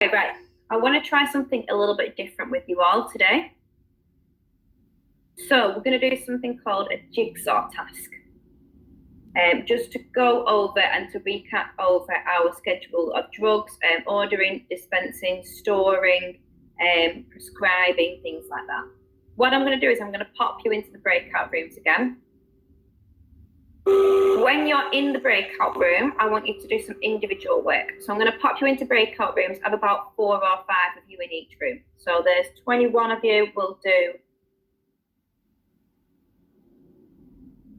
Okay, right. I want to try something a little bit different with you all today. So we're going to do something called a jigsaw task. Just to go over and to recap over our schedule of drugs, ordering, dispensing, storing, prescribing, things like that. What I'm going to do is I'm going to pop you into the breakout rooms again. When you're in the breakout room, I want you to do some individual work. So I'm going to pop you into breakout rooms of about 4 or 5 of you in each room. So there's 21 of you. We'll do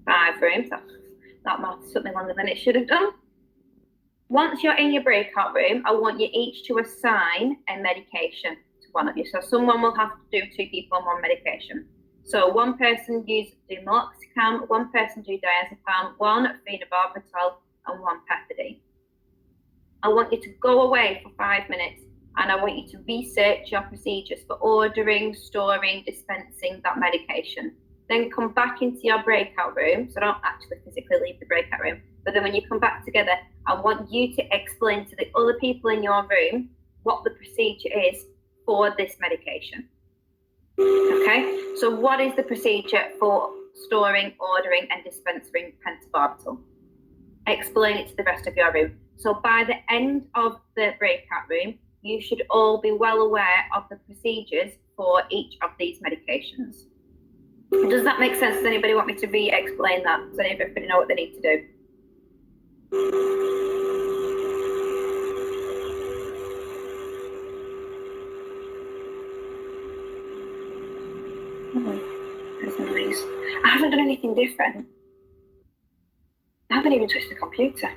5 rooms. That maths took me longer than it should have done. Once you're in your breakout room, I want you each to assign a medication to one of you. So someone will have to do 2 people on 1 medication. So one person do meloxicam, one person do diazepam, 1 phenobarbital, and 1 pethidine. I want you to go away for 5 minutes, and I want you to research your procedures for ordering, storing, dispensing that medication. Then come back into your breakout room. So don't actually physically leave the breakout room, but then when you come back together, I want you to explain to the other people in your room what the procedure is for this medication. Okay, so what is the procedure for storing, ordering, and dispensing pentobarbital? Explain it to the rest of your room. So by the end of the breakout room, you should all be well aware of the procedures for each of these medications. Does that make sense? Does anybody want me to re-explain that? Does anybody know what they need to do? That's nice. I haven't done anything different. I haven't even touched the computer.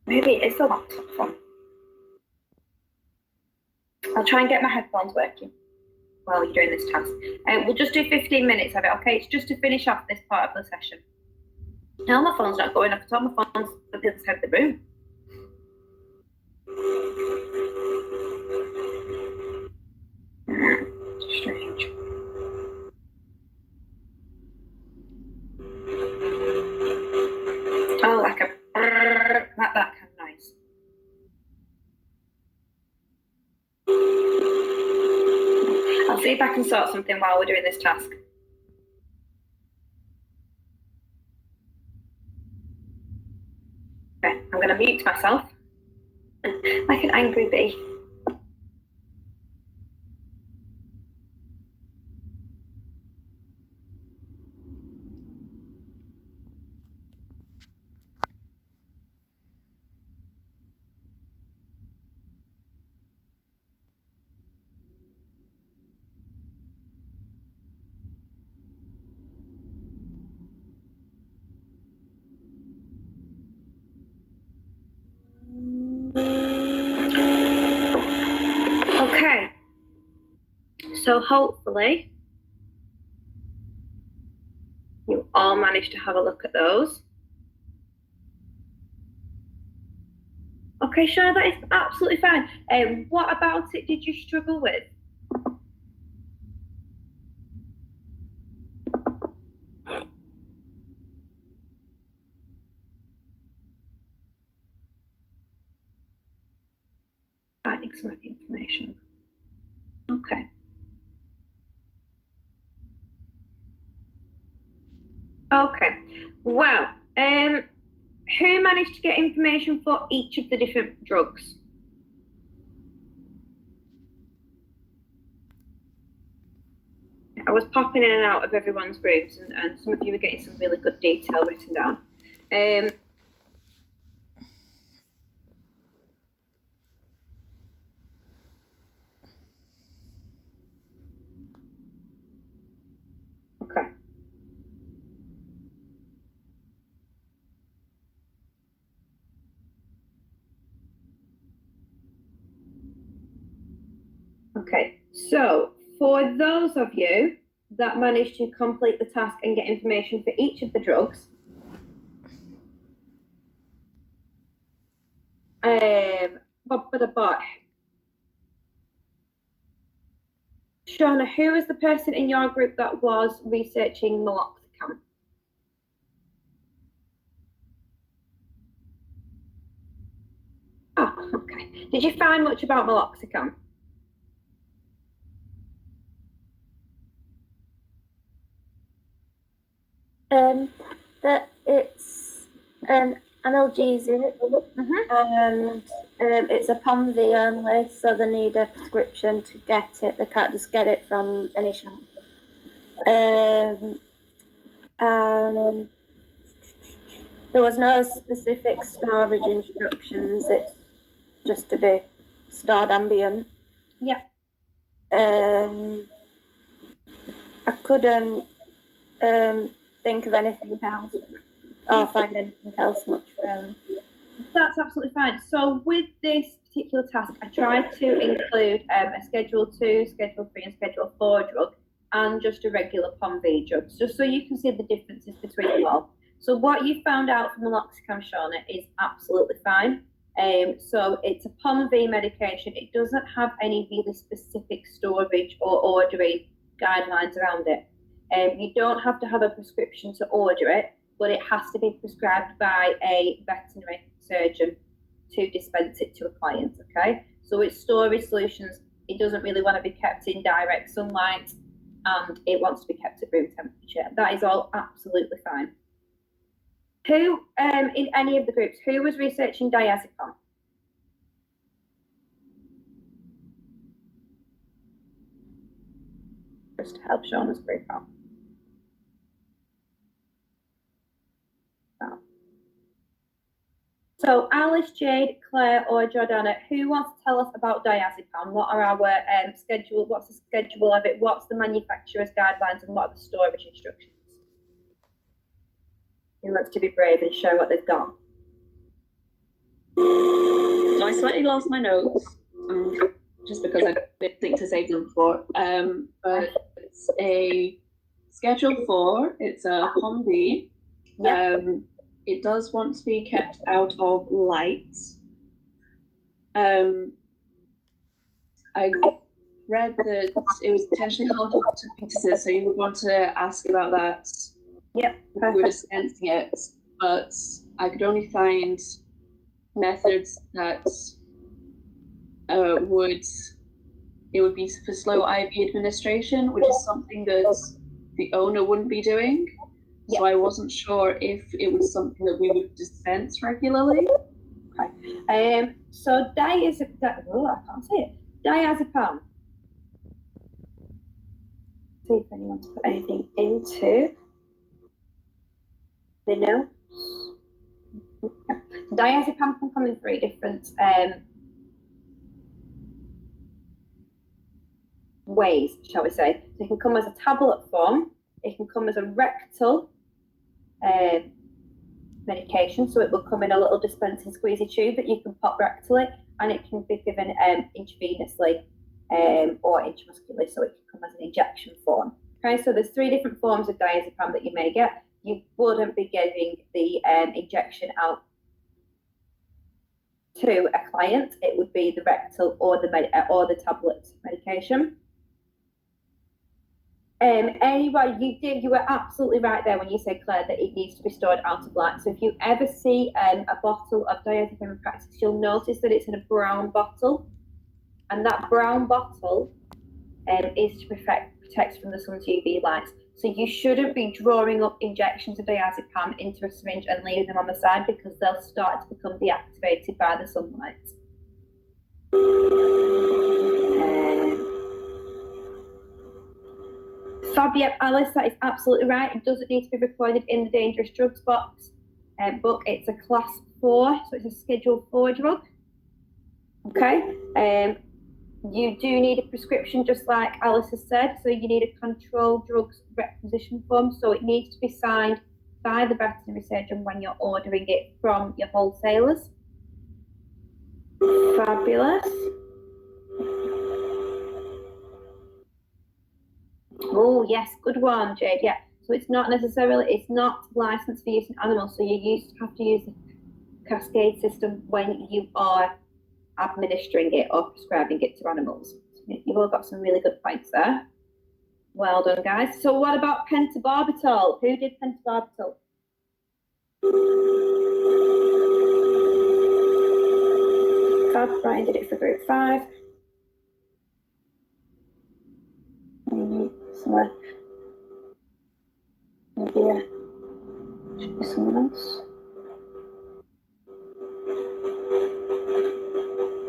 Maybe it's the laptop phone. I'll try and get my headphones working while you're doing this task. We'll just do 15 minutes of it, okay? It's just to finish off this part of the session. No, my phone's not going off at all. My phone's at the other side of the room. Strange. Oh, like a that kind of noise. I'll see if I can sort something while we're doing this task. Okay, I'm going to mute myself like an angry bee. Okay, so hopefully you all managed to have a look at those. Okay, sure, that is absolutely fine. What about it did you struggle with? Finding some of the information. Okay. Okay. Well, who managed to get information for each of the different drugs? I was popping in and out of everyone's rooms, and some of you were getting some really good detail written down. Okay. Okay, so for those of you that managed to complete the task and get information for each of the drugs, Shauna, who was the person in your group that was researching meloxicam? Oh, okay. Did you find much about meloxicam? That it's an analgesic, and it's a POMV only, so they need a prescription to get it. They can't just get it from any shop. And there was no specific storage instructions. It's just to be stored ambient. Yeah. I couldn't think of anything else or find anything else much from. That's absolutely fine. So with this particular task, I tried to include a Schedule 2, Schedule 3 and Schedule 4 drug and just a regular POMV drug, just so you can see the differences between them all. So what you found out from meloxicam, Shauna, is absolutely fine. So it's a POMV medication. It doesn't have any really specific storage or ordering guidelines around it. You don't have to have a prescription to order it, but it has to be prescribed by a veterinary surgeon to dispense it to a client, okay? So it's storage solutions. It doesn't really want to be kept in direct sunlight, and it wants to be kept at room temperature. That is all absolutely fine. Who, in any of the groups, who was researching diazepam? Just to help Shauna's group out. So Alice, Jade, Claire, or Jordana, who wants to tell us about diazepam? What are our schedule? What's the schedule of it? What's the manufacturer's guidelines, and what are the storage instructions? Who wants to be brave and show what they've got? So I slightly lost my notes, just because I didn't think to save them before. But it's a Schedule 4. It's a POMV. Yep. It does want to be kept out of light. I read that it was potentially hard to pieces, so you would want to ask about that. Yep. If we were dispensing it, but I could only find methods that would be for slow IV administration, which is something that the owner wouldn't be doing. So I wasn't sure if it was something that we would dispense regularly. Okay. So diazepam. Oh, I can't say it. Diazepam. See if anyone put anything into the notes. Diazepam can come in 3 different ways, shall we say. So it can come as a tablet form. It can come as a rectal medication, so it will come in a little dispensing squeezy tube that you can pop rectally, and it can be given intravenously or intramuscularly, so it can come as an injection form. Okay, so there's 3 different forms of diazepam that you may get. You wouldn't be giving the injection out to a client. It would be the rectal or the tablet medication. Anyway, you were absolutely right there when you said, Claire, that it needs to be stored out of light. So if you ever see a bottle of diazepam in practice, you'll notice that it's in a brown bottle, and that brown bottle is to protect from the sun's UV lights. So you shouldn't be drawing up injections of diazepam into a syringe and leaving them on the side, because they'll start to become deactivated by the sunlight. Fab, yep, Alice, that is absolutely right. It doesn't need to be recorded in the dangerous drugs box book. It's a class 4, so it's a Schedule 4 drug. Okay. You do need a prescription, just like Alice has said. So you need a controlled drugs requisition form. So it needs to be signed by the veterinary surgeon when you're ordering it from your wholesalers. Fabulous. Oh, yes, good one, Jade. Yeah. So it's not licensed for use in animals. So you have to use the cascade system when you are administering it or prescribing it to animals. You've all got some really good points there. Well done, guys. So what about pentobarbital? Who did pentobarbital? Fab, Brian did it for group 5. Somewhere. Maybe should be someone else.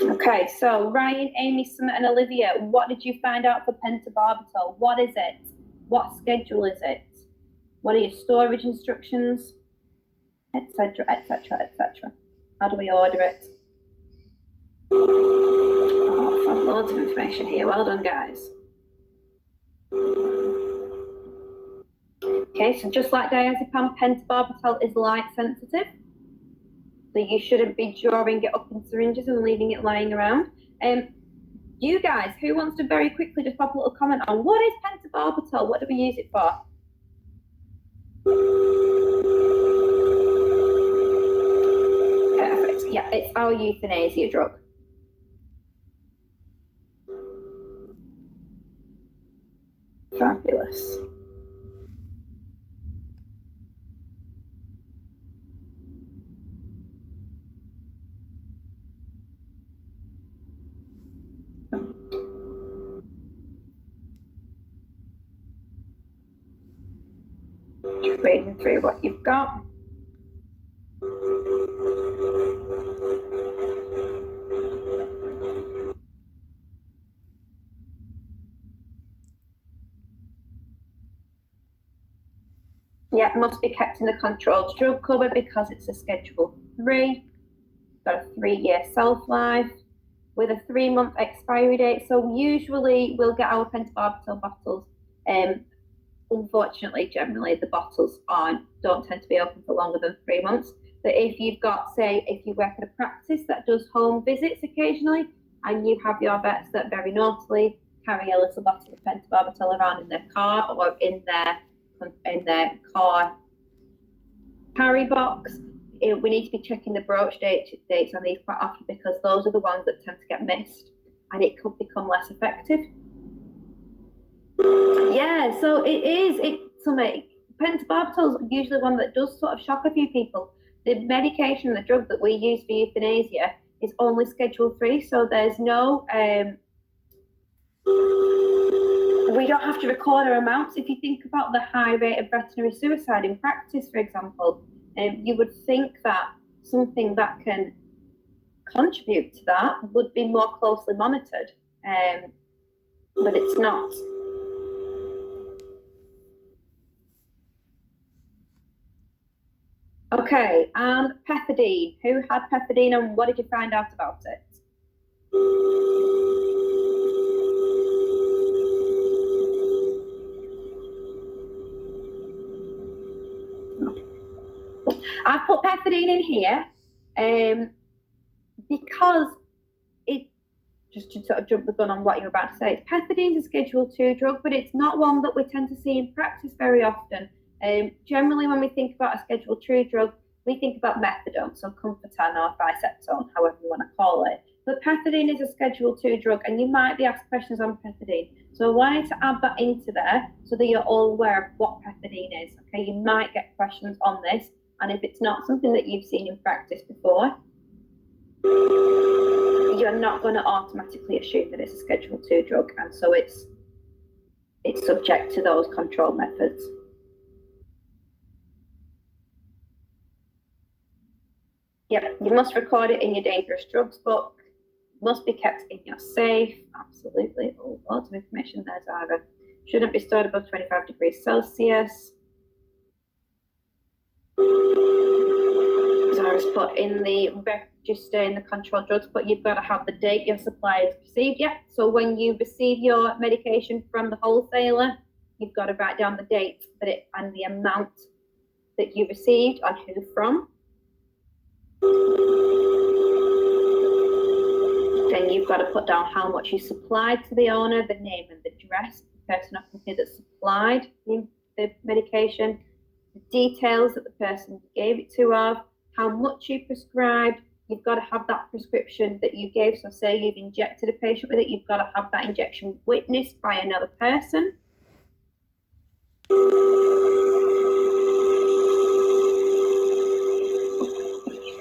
Okay, so Ryan, Amy, Summer, and Olivia, what did you find out for pentobarbital? What is it? What schedule is it? What are your storage instructions? Etc., etc., etc. How do we order it? Oh, loads of information here. Well done, guys. Okay, so just like diazepam, pentobarbital is light sensitive. So you shouldn't be drawing it up in syringes and leaving it lying around. You guys, who wants to very quickly just pop a little comment on what is pentobarbital? What do we use it for? Perfect. Yeah, it's our euthanasia drug. Fabulous. Just reading through what you've got. Yeah, must be kept in the controlled drug cupboard because it's a Schedule 3. Got a 3-year shelf life with a 3-month expiry date. So usually we'll get our pentobarbital bottles. Unfortunately, generally the bottles don't tend to be open for longer than 3 months. But if you've got, say, if you work at a practice that does home visits occasionally, and you have your vets that very naughtily carry a little bottle of pentobarbital around in their car or in their car carry box, we need to be checking the broach dates on these quite often because those are the ones that tend to get missed and it could become less effective. Yeah, so pentobarbital is usually one that does sort of shock a few people. The medication, the drug that we use for euthanasia is only Schedule 3, so there's no we don't have to record our amounts. If you think about the high rate of veterinary suicide in practice, for example, you would think that something that can contribute to that would be more closely monitored, but it's not. Okay, and pethidine. Who had pethidine and what did you find out about it? I've put pethidine in here because it, just to sort of jump the gun on what you're about to say, pethidine is a Schedule 2 drug, but it's not one that we tend to see in practice very often. Generally, when we think about a Schedule 2 drug, we think about methadone, so Comfortan or Vicetone, however you want to call it. But pethidine is a Schedule 2 drug, and you might be asked questions on pethidine. So I wanted to add that into there so that you're all aware of what pethidine is. Okay, you might get questions on this, and if it's not something that you've seen in practice before, you're not going to automatically assume that it's a Schedule 2 drug, and so it's subject to those control methods. Yep, you must record it in your dangerous drugs book. Must be kept in your safe. Absolutely. Oh, lots of information there, Zara. Shouldn't be stored above 25 degrees Celsius. Zara's put in the register in the controlled drugs, but you've got to have the date your supply is received. Yeah. So when you receive your medication from the wholesaler, you've got to write down the date and the amount that you received and who from. Then you've got to put down how much you supplied to the owner, the name and the address, the person or company that supplied the medication, the details that the person gave it to of, how much you prescribed. You've got to have that prescription that you gave. So say you've injected a patient with it, you've got to have that injection witnessed by another person.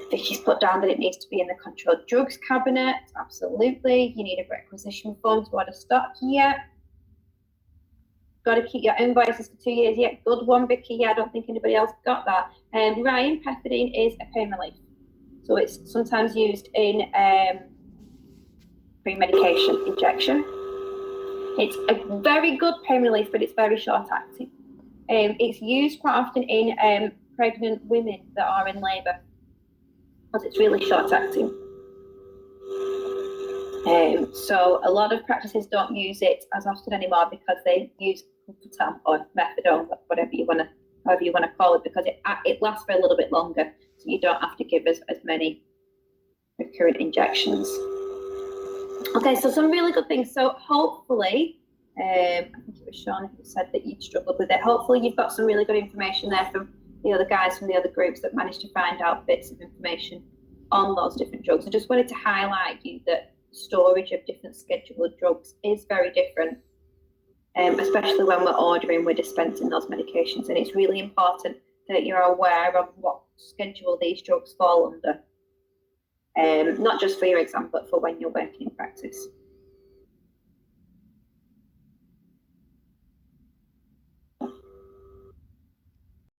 Vicky's put down that it needs to be in the controlled drugs cabinet. Absolutely. You need a requisition form to order stock. Yeah. Got to keep your invoices for 2 years. Yeah, good one, Vicky. Yeah, I don't think anybody else got that. Ryan, pethidine is a pain relief. So it's sometimes used in pre-medication injection. It's a very good pain relief, but it's very short acting. It's used quite often in pregnant women that are in labour because it's really short acting. So a lot of practices don't use it as often anymore because they use Comfortam or methadone, whatever you want to call it, because it lasts for a little bit longer, so you don't have to give as many recurrent injections. Okay, so some really good things. So hopefully, I think it was Sean who said that you'd struggled with it. Hopefully you've got some really good information there from the other guys from the other groups that managed to find out bits of information on those different drugs. I just wanted to highlight you that storage of different scheduled drugs is very different, especially when we're dispensing those medications, and it's really important that you're aware of what schedule these drugs fall under, not just for your exam, but for when you're working in practice.